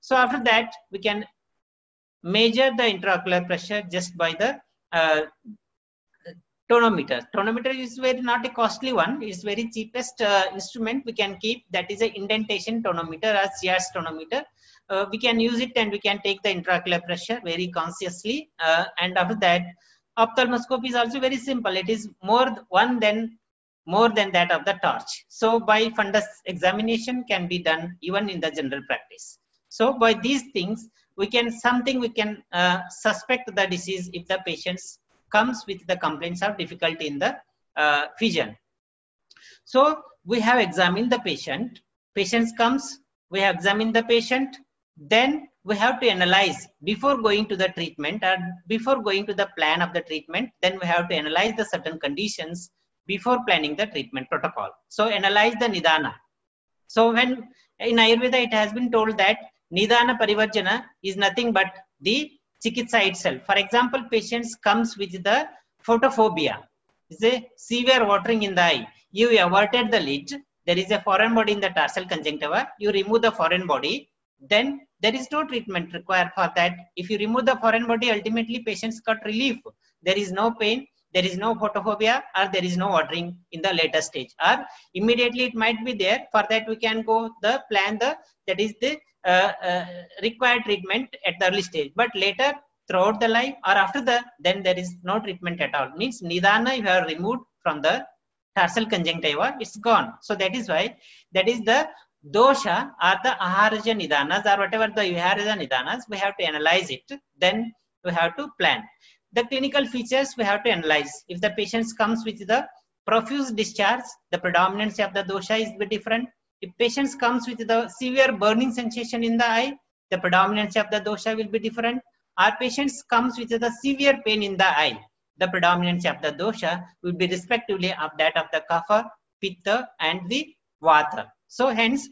So after that, we can measure the intraocular pressure just by the tonometer. Tonometer is very not a costly one. It's very cheapest instrument we can keep. That is a indentation tonometer or Sears tonometer. We can use it and we can take the intraocular pressure very consciously. And after that, ophthalmoscopy is also very simple. It is more than that of the torch. So by fundus examination can be done even in the general practice. So by these things, we can suspect the disease if the patients comes with the complaints of difficulty in the vision. So we have examined the patient. Patients comes, we have examined the patient. Then we have to analyze before going to the treatment or before going to the plan of the treatment. Then we have to analyze the certain conditions before planning the treatment protocol. So analyze the nidana. So when in Ayurveda it has been told that nidana parivarjana is nothing but the chikitsa itself. For example, patients comes with the photophobia. It's a severe watering in the eye. You averted the lid. There is a foreign body in the tarsal conjunctiva. You remove the foreign body. Then there is no treatment required for that. If you remove the foreign body, ultimately patients got relief. There is no pain. There is no photophobia or there is no watering in the later stage. Or immediately it might be there. For that we can go the plan that is the required treatment at the early stage, but later throughout the life or after then there is no treatment at all. Means nidana you have removed from the tarsal conjunctiva, it's gone. So that is why that is the dosha or the aharaja nidanas or whatever the viharaja nidanas, we have to analyze it. Then we have to plan the clinical features. We have to analyze if the patient comes with the profuse discharge, the predominance of the dosha is very different. If patients comes with the severe burning sensation in the eye, the predominance of the dosha will be different. Our patients comes with the severe pain in the eye, the predominance of the dosha will be respectively of that of the kapha, pitta and the vata. So hence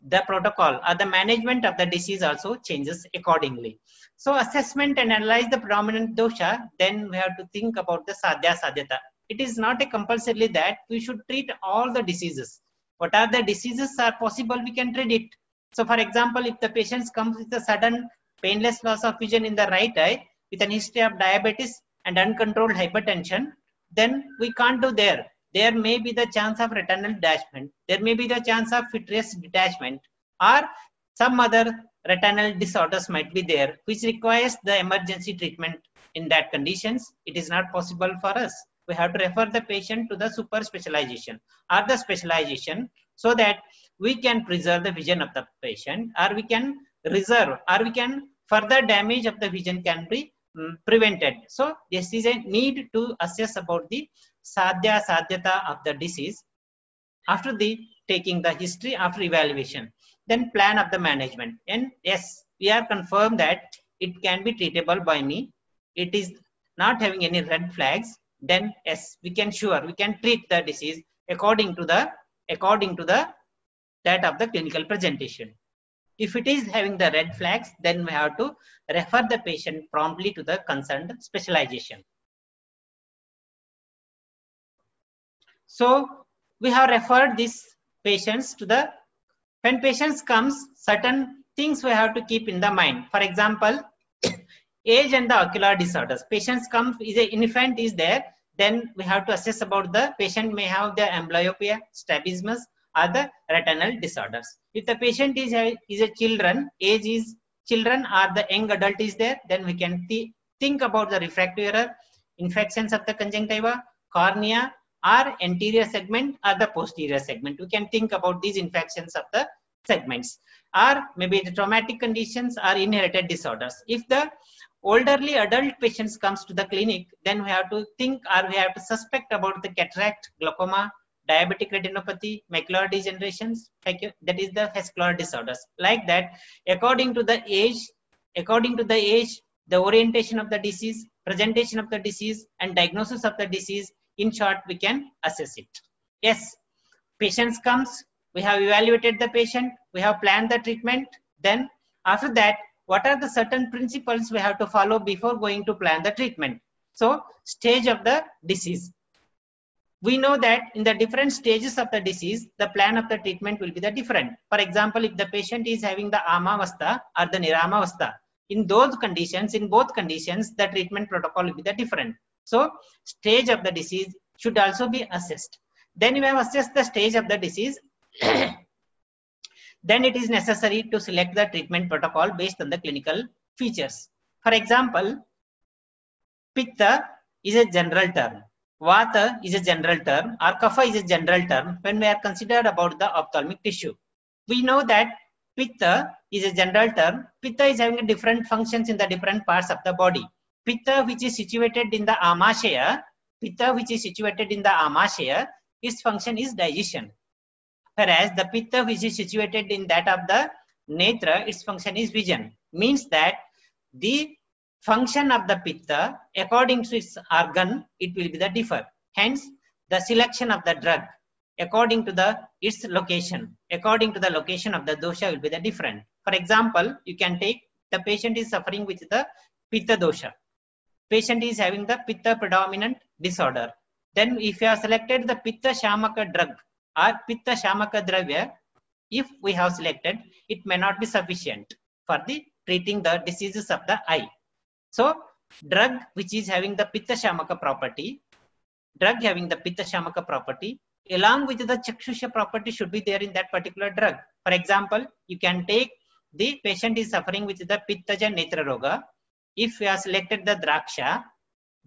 the protocol or the management of the disease also changes accordingly. So assessment and analyze the predominant dosha, then we have to think about the sadhya sadhyata. It is not a compulsory that we should treat all the diseases. What are the diseases are possible, we can treat it. So for example, if the patient comes with a sudden painless loss of vision in the right eye with an history of diabetes and uncontrolled hypertension, then we can't do there. There may be the chance of retinal detachment. There may be the chance of vitreous detachment or some other retinal disorders might be there, which requires the emergency treatment. In that conditions, it is not possible for us. We have to refer the patient to the super specialization or the specialization so that we can preserve the vision of the patient, or we can reserve, or we can further damage of the vision can be prevented. So this is a need to assess about the sadhya sadhyata of the disease after the taking the history, after evaluation, then plan of the management. And yes, we are confirmed that it can be treatable by me. It is not having any red flags. Then yes, we can treat the disease according to the that of the clinical presentation. If it is having the red flags, then we have to refer the patient promptly to the concerned specialization. So we have referred these patients to the, when patients comes, certain things we have to keep in the mind. For example, age and the ocular disorders. Patients come, is an infant is there, then we have to assess about the patient may have the amblyopia, strabismus or the retinal disorders. If the patient is a children, age is children or the young adult is there, then we can think about the refractive error, infections of the conjunctiva, cornea or anterior segment or the posterior segment. We can think about these infections of the segments, or maybe the traumatic conditions or inherited disorders. If the elderly adult patients comes to the clinic, then we have to think, or we have to suspect about the cataract, glaucoma, diabetic retinopathy, macular degenerations, that is the vascular disorders. Like that, according to the age, the orientation of the disease, presentation of the disease and diagnosis of the disease, in short, we can assess it. Yes, patients comes, we have evaluated the patient, we have planned the treatment. Then after that, what are the certain principles we have to follow before going to plan the treatment? So stage of the disease. we know that in the different stages of the disease, the plan of the treatment will be the different. For example, if the patient is having the Amavastha or the Niramavastha, in those conditions, in both conditions, the treatment protocol will be the different. So stage of the disease should also be assessed. Then you have assessed the stage of the disease. Then it is necessary to select the treatment protocol based on the clinical features. For example, Pitta is a general term. Vata is a general term, or Kapha is a general term when we are considered about the ophthalmic tissue. We know that Pitta is a general term. Pitta is having different functions in the different parts of the body. Pitta, which is situated in the Amashaya, its function is digestion. Whereas the Pitta, which is situated in that of the Netra, its function is vision. Means that the function of the Pitta, according to its organ, it will be the differ. Hence, the selection of the drug, according to its location, according to the location of the dosha will be the different. For example, you can take the patient is suffering with the Pitta dosha. Patient is having the Pitta predominant disorder. Then if you have selected the Pitta Shamaka drug or Pitta Shamaka Dravya, if we have selected, it may not be sufficient for the treating the diseases of the eye. So drug which is having the Pitta Shamaka property, along with the Chakshusha property should be there in that particular drug. For example, you can take the patient is suffering with the Pittaja Netra Roga. If we have selected the Draksha,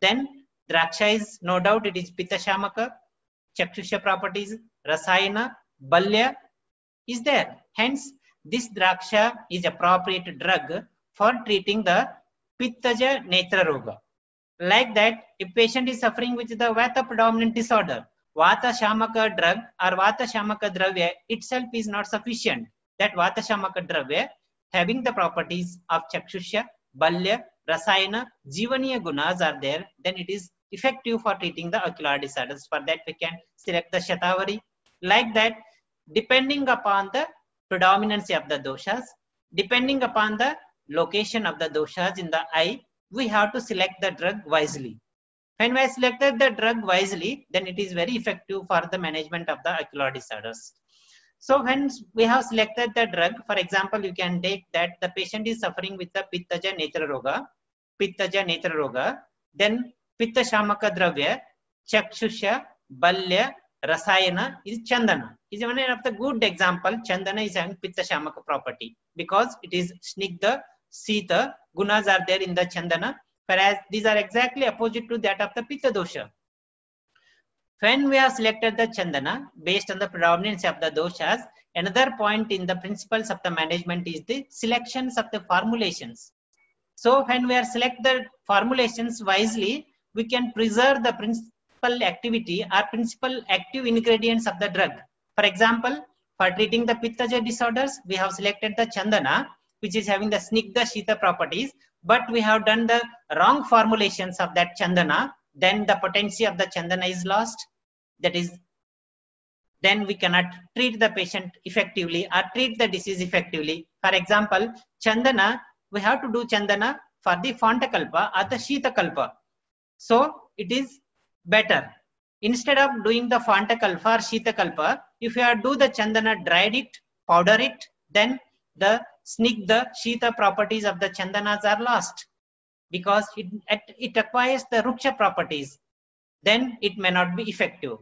then Draksha is no doubt it is Pitta Shamaka, Chakshusha properties, Rasayana, Balya is there. Hence, this Draksha is appropriate drug for treating the Pittaja Netra Roga. Like that, if patient is suffering with the Vata predominant disorder, Vata Shamaka drug or Vata Shamaka Dravya itself is not sufficient. That Vata Shamaka Dravya having the properties of Chakshusha, Balya, Rasayana, Jivaniya gunas are there, then it is effective for treating the ocular disorders. For that, we can select the Shatavari. Like that, depending upon the predominance of the doshas, depending upon the location of the doshas in the eye, we have to select the drug wisely. When we have selected the drug wisely, then it is very effective for the management of the ocular disorders. So when we have selected the drug, for example, you can take that the patient is suffering with the Pittaja Netra Roga, then Pitta Shamaka Dravya, Chakshusha, Balya, Rasayana is Chandana. Is one of the good example. Chandana is having Pitta Shamaka property because it is Snigdha, Sita, gunas are there in the Chandana, whereas these are exactly opposite to that of the Pitta dosha. When we have selected the Chandana based on the predominance of the doshas, another point in the principles of the management is the selections of the formulations. So when we are select the formulations wisely, we can preserve the principal activity or principal active ingredients of the drug. For example, for treating the Pittaja disorders, we have selected the Chandana, which is having the Snigdha Shita properties, but we have done the wrong formulations of that Chandana, then the potency of the Chandana is lost. That is, then we cannot treat the patient effectively or treat the disease effectively. For example, Chandana, we have to do Chandana for the Fontakalpa or the Shita Kalpa. So it is better. Instead of doing the Fontakalpa or Shita Kalpa, if you are do the Chandana, dried it, powder it, then the Snigdha Shita properties of the Chandanas are lost because it acquires the Ruksha properties. Then it may not be effective.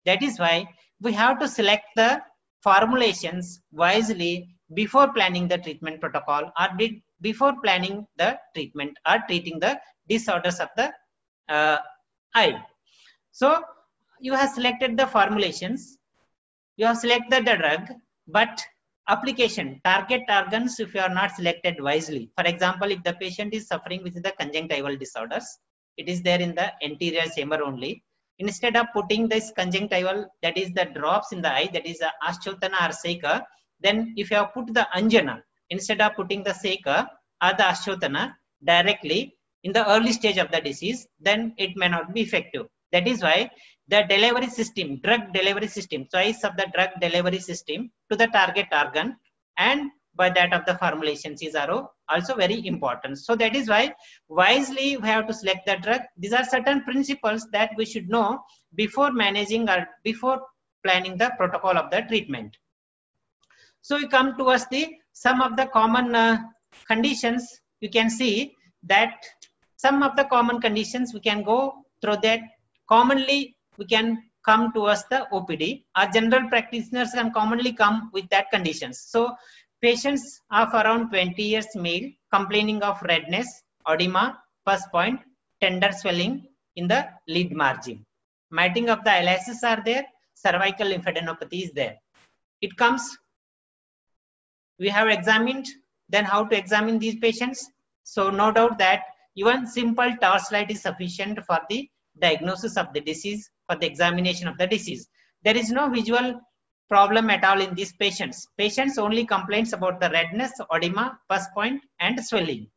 That is why we have to select the formulations wisely before planning the treatment protocol or before planning the treatment or treating the disorders of the eye. So you have selected the formulations, you have selected the drug, but application, target organs, if you are not selected wisely. For example, if the patient is suffering with the conjunctival disorders, it is there in the anterior chamber only. Instead of putting this conjunctival, that is the drops in the eye, that is the Aschotana or Seka, then if you have put the Anjana, instead of putting the Seka or the Aschotana directly in the early stage of the disease, then it may not be effective. That is why the delivery system, drug delivery system, choice of the drug delivery system to the target organ and by that of the formulations is also very important. So that is why wisely we have to select the drug. These are certain principles that we should know before managing or before planning the protocol of the treatment. So we come towards some of the common conditions. You can see that some of the common conditions we can go through that. Commonly we can come towards the OPD. Our general practitioners can commonly come with that conditions. So patients of around 20 years male complaining of redness, edema, pus point, tender swelling in the lid margin. Matting of the ilices are there, cervical lymphadenopathy is there. It comes, we have examined, then how to examine these patients. So no doubt that even simple torchlight is sufficient for the diagnosis of the disease, for the examination of the disease. There is no visual problem at all in these patients. Patients only complains about the redness, edema, pus point and swelling.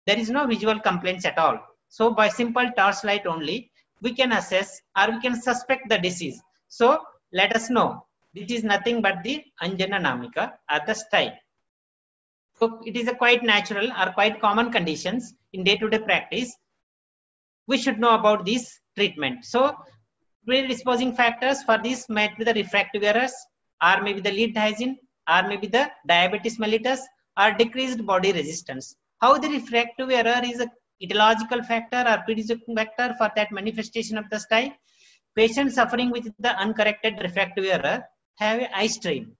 There is no visual complaints at all. So by simple torchlight only, we can assess or we can suspect the disease. So let us know this is nothing but the Anjana namika or the style. So it is a quite natural or quite common conditions in day-to-day practice. We should know about this treatment. So predisposing factors for this might be the refractive errors, or maybe the lead hygiene, or maybe the diabetes mellitus, or decreased body resistance. How the refractive error is a etiological factor or predisposing factor for that manifestation of the style. Patients suffering with the uncorrected refractive error have an eye strain.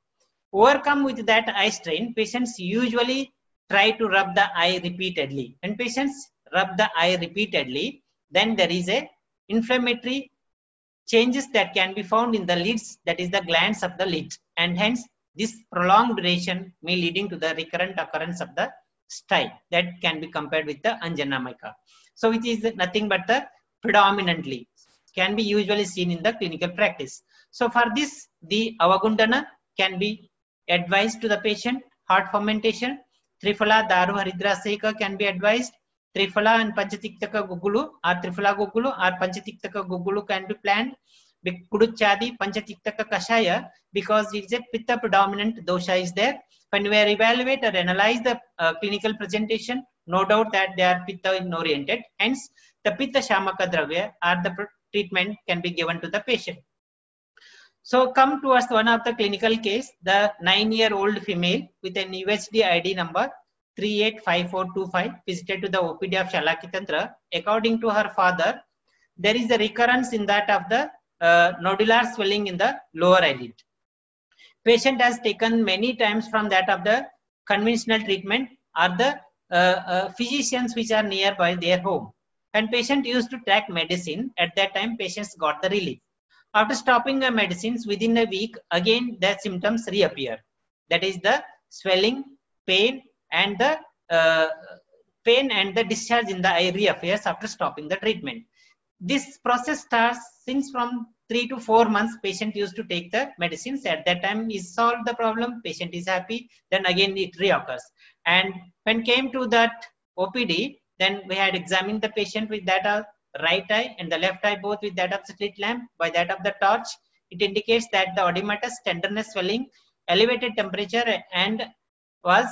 Overcome with that eye strain, patients usually try to rub the eye repeatedly. When patients rub the eye repeatedly, then there is a inflammatory changes that can be found in the lids, that is the glands of the lid, and hence this prolonged duration may leading to the recurrent occurrence of the style that can be compared with the Anjana namika. So it is nothing but the predominantly can be usually seen in the clinical practice. So for this, the avagundana can be advised to the patient. Heart fermentation, Triphala Daru Haridra Seka can be advised. Triphala and Panchatiktaka Gugulu or Triphala Gugulu or Panchatiktaka Gugulu can be planned. Kuduchadi Panchatiktaka Kashaya, because it is a Pitta predominant dosha is there. When we evaluate or analyze the clinical presentation, no doubt that they are Pitta oriented. Hence, the Pitta Shamaka Dravya or the treatment can be given to the patient. So come towards one of the clinical case, the 9-year-old female with an UHD ID number 385425 visited to the OPD of Shalakitantra. According to her father, there is a recurrence in that of the nodular swelling in the lower eyelid. Patient has taken many times from that of the conventional treatment or the physicians which are nearby their home. And patient used to take medicine. At that time, patients got the relief. After stopping the medicines within a week, again the symptoms reappear. That is the swelling, pain, and the discharge in the eye reappears after stopping the treatment. This process starts since from 3 to 4 months. Patient used to take the medicines. At that time, he solved the problem. Patient is happy. Then again it reoccurs. And when came to that OPD, then we had examined the patient with that right eye and the left eye both with that of the slit lamp. By that of the torch, it indicates that the oedematous, tenderness, swelling, elevated temperature, and was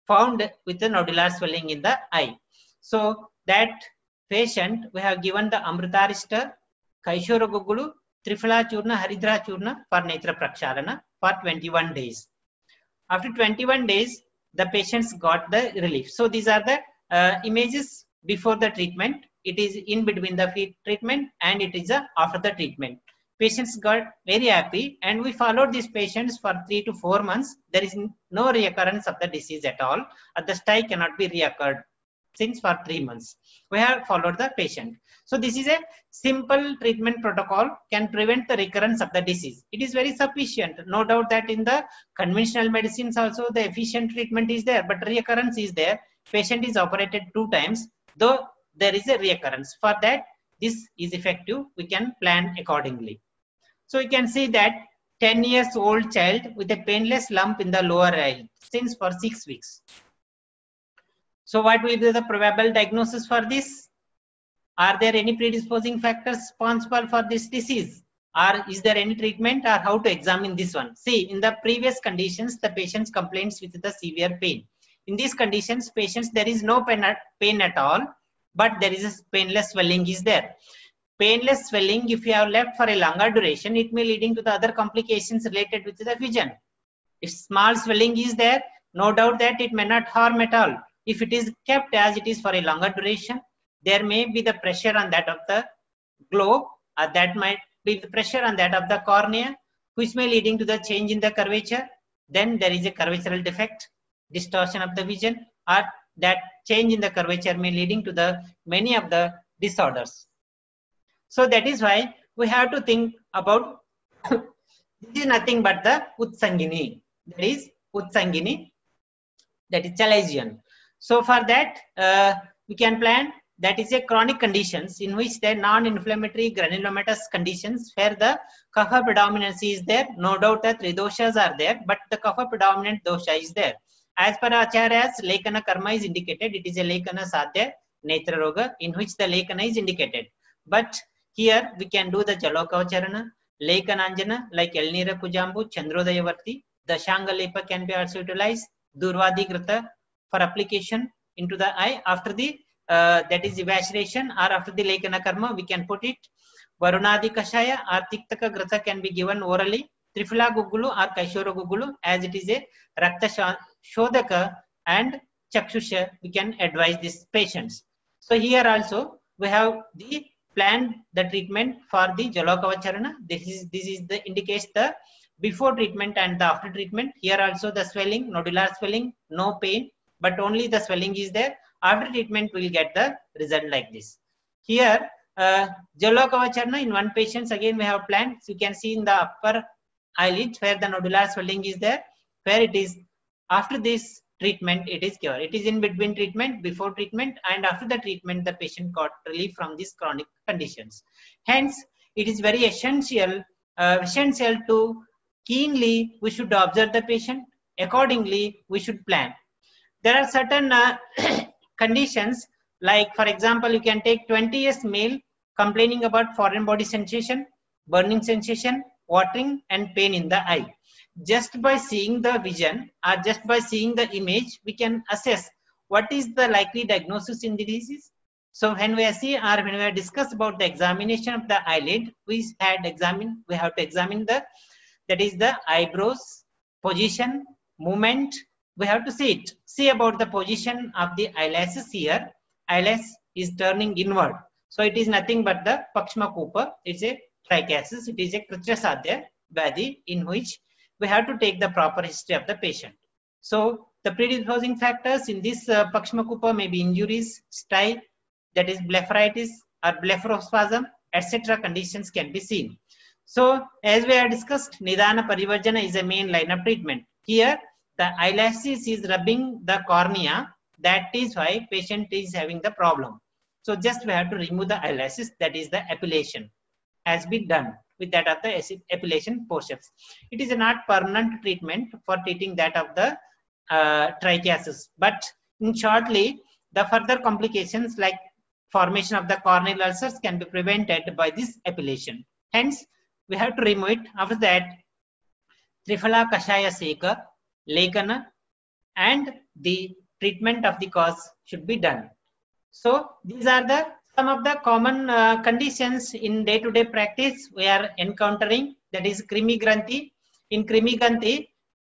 found with the nodular swelling in the eye. So that patient, we have given the Amritaristar, Kaishora Gugulu, Triphala Churna, Haridra Churna for Netra Prakshalana for 21 days. After 21 days, the patients got the relief. So these are the images before the treatment. It is in between the treatment and it is after the treatment. Patients got very happy and we followed these patients for 3 to 4 months. There is no reoccurrence of the disease at all. The style cannot be reoccurred since for 3 months. We have followed the patient. So this is a simple treatment protocol can prevent the recurrence of the disease. It is very sufficient. No doubt that in the conventional medicines also the efficient treatment is there, but reoccurrence is there. Patient is operated 2 times, though there is a reoccurrence. For that, this is effective. We can plan accordingly. So you can see that 10 years old child with a painless lump in the lower eye since for 6 weeks. So what will be the probable diagnosis for this? Are there any predisposing factors responsible for this disease? or is there any treatment, or how to examine this one? See, in the previous conditions, the patients complains with the severe pain. In these conditions, patients, there is no pain at all, but there is a painless swelling is there. Painless swelling, if you have left for a longer duration, it may leading to the other complications related with the vision. If small swelling is there, no doubt that it may not harm at all. If it is kept as it is for a longer duration, there may be the pressure on that of the globe, or that might be the pressure on that of the cornea, which may leading to the change in the curvature. Then there is a curvatural defect, distortion of the vision, or that change in the curvature may leading to the many of the disorders. So that is why we have to think about this is nothing but the Utsangini. That is Utsangini, that is chalazion. So for that, we can plan that is a chronic conditions in which the non-inflammatory granulomatous conditions where the kapha predominancy is there. No doubt that three doshas are there, but the kapha predominant dosha is there. As per Acharya's Lekana karma is indicated, it is a Lekana sadhya netra roga in which the Lekana is indicated. But here we can do the Jalokavacharana, Lekananjana like Elnira Kujambu, Chandrodayavarti. The Shanga Lepa can be also utilized, Durvadi Grata for application into the eye after the that is evacuation, or after the Lekana karma we can put it. Varunadi Kashaya or Tiktaka Grata can be given orally. Trifala Gugulu or Kaishora Gugulu, as it is a Rakta Shodaka and Chakshusha, we can advise these patients. So here also we have the planned the treatment for the Jalokavacharana. This is the indicates the before treatment and the after treatment. Here also the swelling, nodular swelling, no pain, but only the swelling is there. After treatment we will get the result like this. Here Jalokavacharana in one patient, again we have planned. So you can see in the upper eyelid where the nodular swelling is there, where it is after this treatment it is cured. It is in between treatment, before treatment, and after the treatment the patient got relief from these chronic conditions. Hence it is very essential to keenly we should observe the patient, accordingly we should plan. There are certain conditions, like for example you can take 20 years male complaining about foreign body sensation, burning sensation, watering and pain in the eye. Just by seeing the vision or just by seeing the image, we can assess what is the likely diagnosis in the disease. So when we see or when we discuss about the examination of the eyelid, we have to examine the, that is the eyebrows, position, movement. We have to see about the position of the eyelashes here. Eyelash is turning inward. So it is nothing but the Pakshma Kupa. It's a trichiasis. It is a Kritrasadhya Vyadhi in which we have to take the proper history of the patient. So the predisposing factors in this Pakshma Kupa may be injuries, stye, that is blepharitis or blepharospasm, etc. conditions can be seen. So as we have discussed, Nidana Parivarjana is a main line of treatment. Here the eyelashes is rubbing the cornea. That is why patient is having the problem. So just we have to remove the eyelashes, that is the epilation has been done with that of the epilation forceps. It is a not permanent treatment for treating that of the trichiasis, but in shortly the further complications like formation of the corneal ulcers can be prevented by this epilation. Hence we have to remove it. After that, Trifala Kashaya Seka, Lekana and the treatment of the cause should be done. So these are the some of the common conditions in day-to-day practice we are encountering, that is Krimi Granthi. In Krimi Granthi,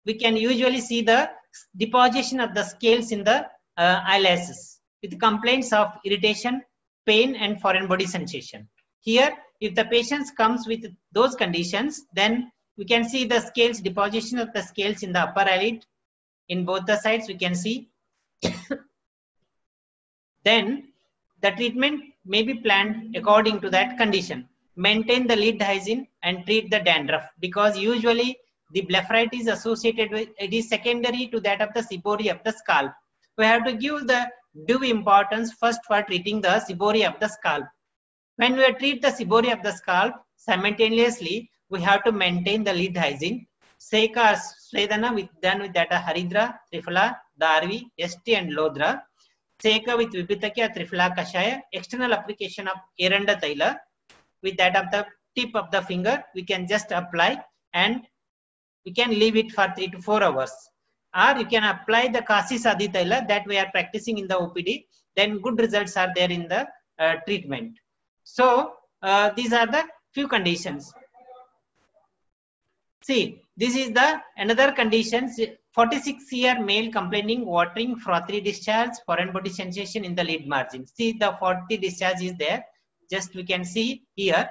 we can usually see the deposition of the scales in the eyelashes with complaints of irritation, pain and foreign body sensation. Here, if the patient comes with those conditions, then we can see the scales, deposition of the scales in the upper eyelid. In both the sides, we can see. Then the treatment may be planned according to that condition. Maintain the lid hygiene and treat the dandruff, because usually the blepharitis associated with it is secondary to that of the seborrhea of the scalp. We have to give the due importance first for treating the seborrhea of the scalp. When we treat the seborrhea of the scalp, simultaneously we have to maintain the lid hygiene. Seka Svedana with done with that Haridra, Trifala, Darvi, ST and Lodra. Seka with Vibhitaki or Trifala Kashaya. External application of Eranda Taila with that of the tip of the finger, we can just apply and we can leave it for 3 to 4 hours. Or you can apply the Kasi Sadi Taila that we are practicing in the OPD, then good results are there in the treatment. So these are the few conditions. See, this is the another conditions. 46-year male complaining watering, frothy discharge, foreign body sensation in the lead margin. See, the 40 discharge is there. Just we can see here.